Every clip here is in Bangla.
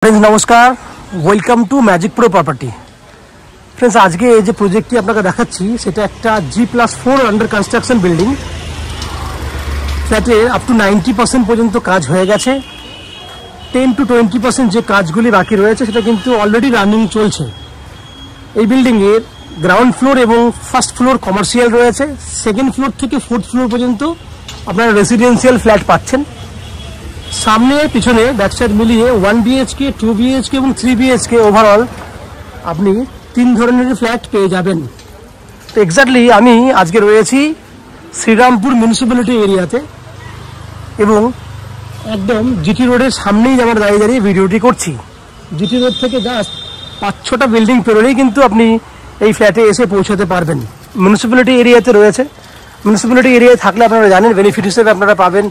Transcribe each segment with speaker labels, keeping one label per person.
Speaker 1: फ्रेंड्स नमस्कार welcome to magic pro property. Friends आज के जो प्रोजेक्ट आपके देखाচ্ছি সেটা একটা G+4 अंडर कन्स्ट्रक्शन बिल्डिंग फ्लैटे अप टू 90% পর্যন্ত কাজ হয়ে গেছে। 10 to 20% যে কাজগুলি বাকি রয়েছে সেটা কিন্তু অলরেডি রানিং চলছে। এই বিল্ডিং এর গ্রাউন্ড ফ্লোর এবং ফার্স্ট ফ্লোর কমার্শিয়াল রয়েছে, সেকেন্ড ফ্লোর থেকে ফোর্থ ফ্লোর পর্যন্ত আপনারা রেসিডেন্সিয়াল ফ্ল্যাট পাচ্ছেন। सामने पिछने बैक साइड मिलिए 1 BHK 2 BHK और 3 BHK ओवरऑल अपनी तीन धरनेर फ्लैट पे जाबेन। तो एक्जाक्टली आमी आज के रयेछि श्रीरामपुर म्यूनिसिपैलिटी एरियाते एवं एकदम जीटी रोडের সামনেই আমরা দাঁড়িয়ে দাঁড়িয়ে ভিডিওটি করছি। जीटी रोड থেকে জাস্ট 5-6টা বিল্ডিং পেরোলেই কিন্তু আপনি এই ফ্ল্যাটে এসে পৌঁছাতে পারবেন। म्यूनिसिपैलिटी एरियाते রয়েছে। म्यूनिसिपैलिटी एरियाয় থাকলে আপনারা জানেন বেনিফিট হিসেবে আপনারা পাবেন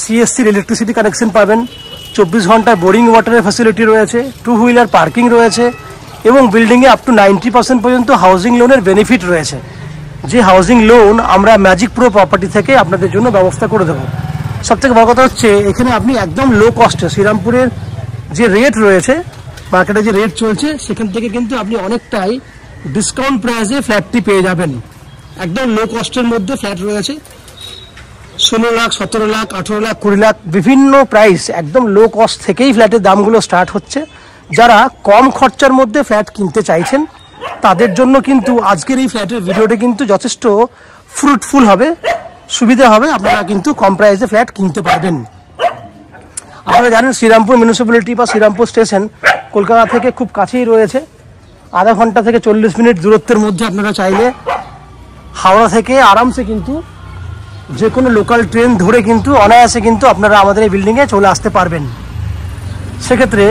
Speaker 1: CSC इलेक्ट्रिसिटी कानेक्शन पाबेन, 24 घंटा बोरिंग वाटर फैसिलिटी रयेछे, 2 হুইলার पार्किंग रयेछे एवं बिल्डिंगे अप टू 90% पर्यन्त हाउसिंग लोनेर बेनिफिट रयेछे। जे हाउसिंग लोन आमरा मैजिक प्रो प्रॉपर्टी थेके आपनादेर जोन्नो व्यवस्था करे देब। सबथेके बड़ कथा हच्छे एखाने आपनि एकदम लो कस्टे श्रीरामपुरेर जे रेट रयेछे मार्केटे जे रेट चलछे सेखान थेके किन्तु आपनि अनेकटाई डिसकाउंट प्राइसे फ्लैटटी पेये जाबेन। एकदम लो कस्टेर मध्य फ्लैट रयेछे 16 लाख 17 लाख 18 लाख 20 लाख विभिन्न प्राइस एकदम लो कस्ट থেকেই ফ্ল্যাটের দামগুলো স্টার্ট হচ্ছে। যারা কম খরচার মধ্যে ফ্ল্যাট কিনতে চাইছেন তাদের জন্য কিন্তু আজকের এই ফ্ল্যাটের ভিডিওটি কিন্তু যথেষ্ট ফ্রুটফুল হবে, সুবিধা হবে, আপনারা কিন্তু কম প্রাইসে ফ্ল্যাট কিনতে পারবেন। আপনারা জানেন শ্রীরামপুর মিউনিসিপ্যালিটি বা শ্রীরামপুর স্টেশন কলকাতা থেকে খুব কাছেই রয়েছে। আধা ঘন্টা থেকে 40 মিনিট দূরত্বের মধ্যে আপনারা চাইলে হাওড়া থেকে আরামসে কিন্তু যে কোনো লোকাল ট্রেন ধরে কিন্তু অনায়াসে কিন্তু আপনারা আমাদের এই বিল্ডিংয়ে চলে আসতে পারবেন। সেক্ষেত্রে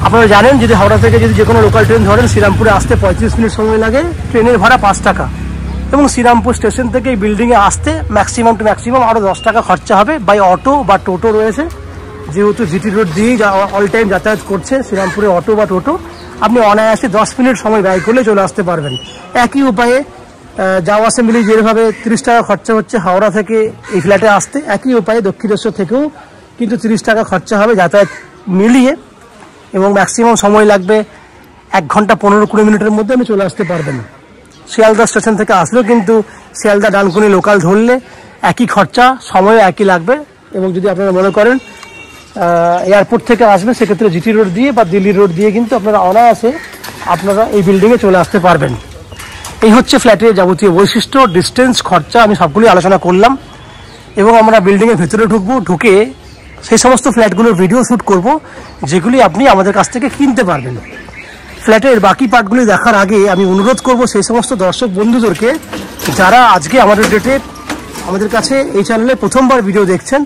Speaker 1: আপনারা জানেন যদি হাওড়া থেকে যদি যে কোনো লোকাল ট্রেন ধরেন শ্রীরামপুরে আসতে 35 মিনিট সময় লাগে, ট্রেনের ভাড়া 5 টাকা এবং শ্রীরামপুর স্টেশন থেকে এই বিল্ডিংয়ে আসতে ম্যাক্সিমাম টু ম্যাক্সিমাম আরও 10 টাকা খরচা হবে। বাই অটো বা টোটো রয়েছে, যেহেতু জিটি রোড দিয়েই অল টাইম যাতায়াত করছে শ্রীরামপুরে অটো বা টোটো, আপনি অনায়াসে 10 মিনিট সময় ব্যয় করলে চলে আসতে পারবেন। একই উপায়ে যাওয়া আসা মিলিয়ে যেভাবে 30 টাকা খরচা হচ্ছে হাওড়া থেকে এই ফ্ল্যাটে আসতে, একই উপায়ে দক্ষিণেশ্বর থেকেও কিন্তু 30 টাকা খরচা হবে যাতায়াত মিলিয়ে এবং ম্যাক্সিমাম সময় লাগবে 1 ঘন্টা 15-20 মিনিটের মধ্যে আপনি চলে আসতে পারবেন। শিয়ালদা স্টেশন থেকে আসলেও কিন্তু শিয়ালদা ডানকুনি লোকাল ধরলে একই খরচা, সময়ও একই লাগবে এবং যদি আপনারা মনে করেন এয়ারপোর্ট থেকে আসবেন সেক্ষেত্রে জিটি রোড দিয়ে বা দিল্লি রোড দিয়ে কিন্তু আপনারা অনায়াসে আপনারা এই বিল্ডিংয়ে চলে আসতে পারবেন। এই হচ্ছে ফ্ল্যাটের যাবতীয় বৈশিষ্ট্য, ডিস্টেন্স, খরচা আমি সবগুলি আলোচনা করলাম এবং আমরা বিল্ডিংয়ের ভেতরে ঢুকবো, ঢুকে সেই সমস্ত ফ্ল্যাটগুলোর ভিডিও শ্যুট করব যেগুলি আপনি আমাদের কাছ থেকে কিনতে পারবেন। ফ্ল্যাটের বাকি পার্টগুলি দেখার আগে আমি অনুরোধ করব সেই সমস্ত দর্শক বন্ধুদেরকে যারা আজকে আমাদের ডেটে আমাদের কাছে এই চ্যানেলে প্রথমবার ভিডিও দেখছেন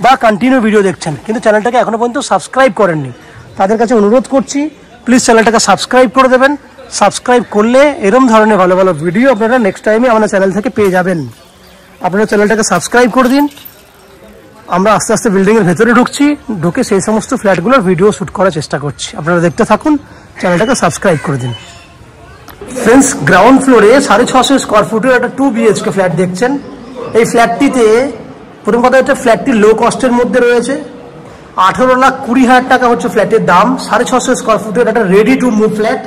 Speaker 1: বা কন্টিনিউ ভিডিও দেখছেন কিন্তু চ্যানেলটাকে এখনও পর্যন্ত সাবস্ক্রাইব করেননি, তাদের কাছে অনুরোধ করছি প্লিজ চ্যানেলটাকে সাবস্ক্রাইব করে দেবেন। সাবস্ক্রাইব করলে এরকম ধরনের ভালো ভালো ভিডিও আপনারা নেক্সট টাইমে আমাদের চ্যানেল থেকে পেয়ে যাবেন। আপনারা চ্যানেলটাকে সাবস্ক্রাইব করে দিন। আমরা আস্তে আস্তে বিল্ডিংয়ের ভেতরে ঢুকছি, ঢুকে সেই সমস্ত ফ্ল্যাটগুলোর ভিডিও শ্যুট করার চেষ্টা করছি। আপনারা দেখতে থাকুন, চ্যানেলটাকে সাবস্ক্রাইব করে দিন। ফ্রেন্ডস গ্রাউন্ড ফ্লোরে 650 স্কোয়ার ফুটের একটা 2 BHK ফ্ল্যাট দেখছেন। এই ফ্ল্যাটটিতে প্রথম কথা হচ্ছে ফ্ল্যাটটি লো কস্টের মধ্যে রয়েছে। 18,20,000 টাকা হচ্ছে ফ্ল্যাটের দাম। 650 স্কোয়ার ফুটের একটা রেডি টু মুভ ফ্ল্যাট।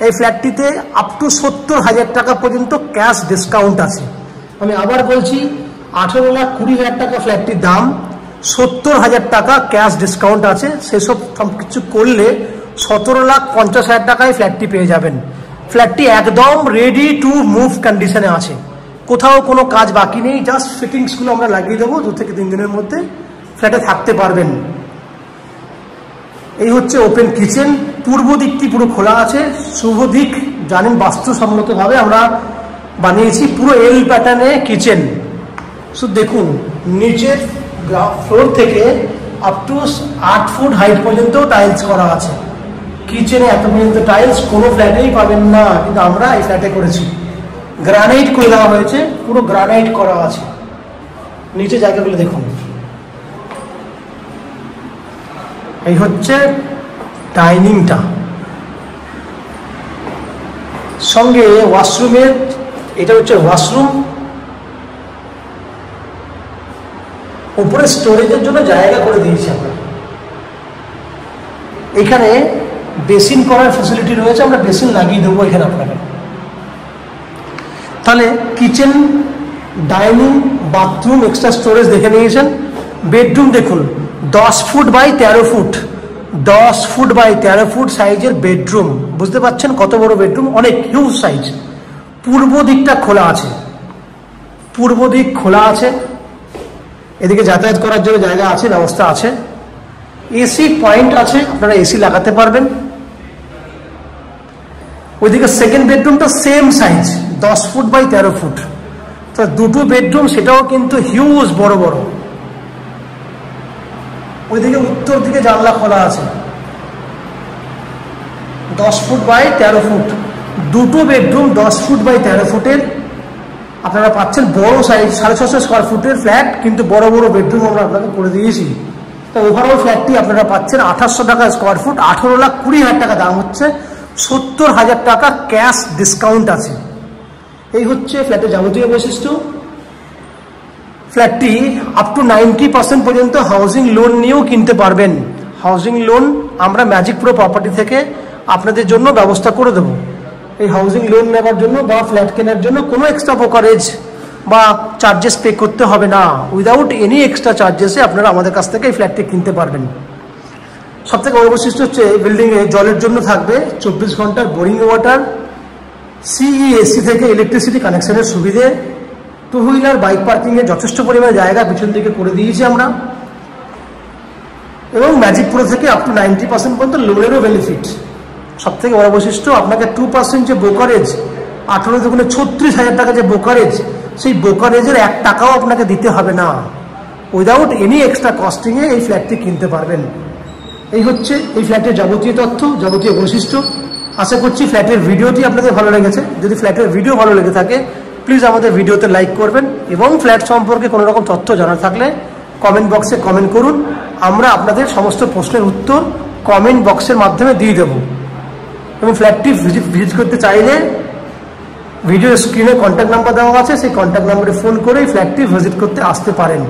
Speaker 1: এই ফ্ল্যাটটিতে আপ টু 70,000 টাকা পর্যন্ত ক্যাশ ডিসকাউন্ট আছে। আমি আবার বলছি 18,20,000 টাকা ফ্ল্যাটটির দাম, 70,000 টাকা ক্যাশ ডিসকাউন্ট আছে। সেসব কিছু করলে 17,50,000 টাকায় ফ্ল্যাটটি পেয়ে যাবেন। ফ্ল্যাটটি একদম রেডি টু মুভ কন্ডিশনে আছে, কোথাও কোনো কাজ বাকি নেই, জাস্ট ফিটিংসগুলো আমরা লাগিয়ে দেবো, 2 থেকে 3 দিনের মধ্যে ফ্ল্যাটে থাকতে পারবেন। এই হচ্ছে ওপেন কিচেন, পূর্ব দিকটি পুরো খোলা আছে। শুভ দিক জানেন বাস্তুসম্মতভাবে আমরা বানিয়েছি, পুরো এল প্যাটার্নে কিচেন। শুধু দেখুন নিচের ফ্লোর থেকে আপ টু 8 ফুট হাইট পর্যন্ত টাইলস করা আছে। কিচেনে এত পর্যন্ত টাইলস কোনো ফ্ল্যাটেই পাবেন না, কিন্তু আমরা এই ফ্ল্যাটে করেছি। গ্রানাইট করে দেওয়া হয়েছে, পুরো গ্রানাইট করা আছে। নিচে জায়গাগুলো দেখুন। এই হচ্ছে ডাইনিংটা, সঙ্গে ওয়াশরুমের, এটা হচ্ছে ওয়াশরুম, উপরে স্টোরেজের জন্য জায়গা করে দিয়েছি আমরা। এখানে বেসিন করার ফ্যাসিলিটি রয়েছে, আমরা বেসিন লাগিয়ে দেবো এখানে আপনাকে। তাহলে kitchen, dining, bathroom, extra storage দেখে নিয়েছেন। বেডরুম দেখুন 10 foot by 13 foot, 10 foot by 13 foot সাইজের বেডরুম। বুঝতে পারছেন কত বড় বেডরুম, অনেক হিউজ সাইজ। পূর্ব দিকটা খোলা আছে, পূর্ব দিক খোলা আছে, এদিকে যাতায়াত করার জন্য জায়গা আছে, ব্যবস্থা আছে। এসি পয়েন্ট আছে, আপনারা এসি লাগাতে পারবেন। ওইদিকে সেকেন্ড বেডরুমটা same size 10 foot by 13 foot. তো দুটো বেডরুম, সেটাও কিন্তু হিউজ বড় বড়। ওইদিকে উত্তর দিকে জানলা খোলা আছে, 10 ফুট বাই 13 ফুট। দুটো বেডরুম 10 ফুট বাই 13 ফুটের আপনারা পাচ্ছেন। বড় সাইজ 650 স্কোয়ার ফুটের ফ্ল্যাট, কিন্তু বড় বড় বেডরুম আমরা আপনাকে করে দিয়েছি। তো ওভারঅল ফ্ল্যাটটি আপনারা পাচ্ছেন 2800 টাকা স্কোয়ার ফুট, 18,20,000 টাকা দাম হচ্ছে, 70,000 টাকা ক্যাশ ডিসকাউন্ট আছে। এই হচ্ছে ফ্ল্যাটের যাবতীয় বৈশিষ্ট্য। ফ্ল্যাটটি আপ টু 90% পর্যন্ত হাউজিং লোন নিয়েও কিনতে পারবেন। হাউজিং লোন আমরা ম্যাজিক প্রো প্রপার্টি থেকে আপনাদের জন্য ব্যবস্থা করে দেব। এই হাউজিং লোন নেওয়ার জন্য বা ফ্ল্যাট কেনার জন্য কোনো এক্সট্রা ব্রোকারেজ বা চার্জেস পে করতে হবে না। উইদাউট এনি এক্সট্রা চার্জেসে আপনারা আমাদের কাছ থেকে এই ফ্ল্যাটটি কিনতে পারবেন। সবথেকে বড় বৈশিষ্ট্য হচ্ছে বিল্ডিংয়ে জলের জন্য থাকবে 24 ঘন্টার বোরিং ওয়াটার, সিইএসসি থেকে ইলেকট্রিসিটি কানেকশনের সুবিধে, টু হুইলার বাইক পার্কিংয়ের যথেষ্ট পরিমাণে জায়গা পিছন দিকে করে দিয়েছি আমরা, এবং ম্যাজিক প্রো থেকে আপ টু 90% পর্যন্ত লোনেরও বেনিফিট। সবথেকে বড় বৈশিষ্ট্য, আপনাকে 2% যে ব্রোকারেজ, 18 দুগুণে 36,000 টাকা যে ব্রোকারেজ, সেই ব্রোকারেজের 1 টাকাও আপনাকে দিতে হবে না। উইদাউট এনি এক্সট্রা কস্টিংয়ে এই ফ্ল্যাটটি কিনতে পারবেন। এই হচ্ছে এই ফ্ল্যাটের যাবতীয় তথ্য, যাবতীয় বৈশিষ্ট্য। আশা করছি ফ্ল্যাটের ভিডিওটি আপনাদের ভালো লেগেছে। যদি ফ্ল্যাটের ভিডিও ভালো লেগে থাকে প্লিজ আমাদের ভিডিওতে লাইক করবেন, এবং ফ্ল্যাট সম্পর্কে কোনো রকম তথ্য জানার থাকলে কমেন্ট বক্সে কমেন্ট করুন। আমরা আপনাদের সমস্ত প্রশ্নের উত্তর কমেন্ট বক্সের মাধ্যমে দিয়ে দেব। এবং ফ্ল্যাটটি ভিজিট করতে চাইলে ভিডিও স্ক্রিনে কন্ট্যাক্ট নাম্বার দেওয়া আছে, সেই কন্ট্যাক্ট নাম্বারে ফোন করে এই ফ্ল্যাটটি ভিজিট করতে আসতে পারেন।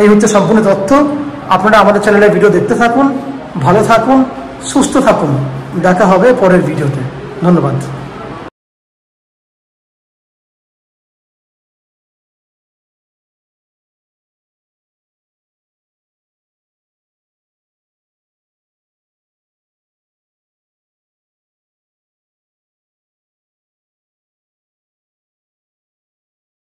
Speaker 1: এই হচ্ছে সম্পূর্ণ তথ্য। আপনারা আমাদের চ্যানেলে ভিডিও দেখতে থাকুন, ভালো থাকুন, সুস্থ থাকুন। দেখা হবে পরের ভিডিওতে। ধন্যবাদ।